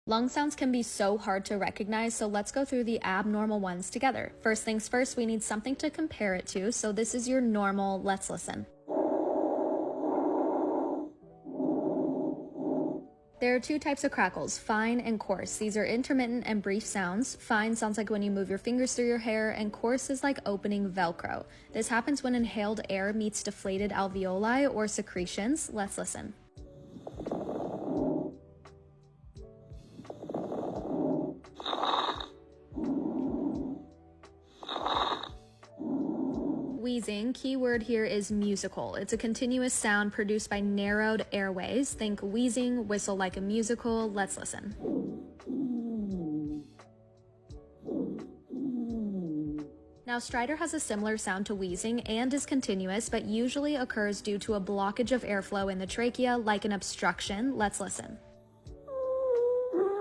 Lung sounds can be so hard to recognize, so let's go through the abnormal ones together. First things first, we need something to compare it to, so this is your normal. Let's listen. There are two types of crackles, fine and coarse. These are intermittent and brief sounds. Fine sounds like when you move your fingers through your hair, and coarse is like opening Velcro. This happens when inhaled air meets deflated alveoli or secretions. Let's listen. Wheezing, key word here is musical. It's a continuous sound produced by narrowed airways. Think wheezing, whistle like a musical. Let's listen. Now, stridor has a similar sound to wheezing and is continuous, but usually occurs due to a blockage of airflow in the trachea, like an obstruction. Let's listen.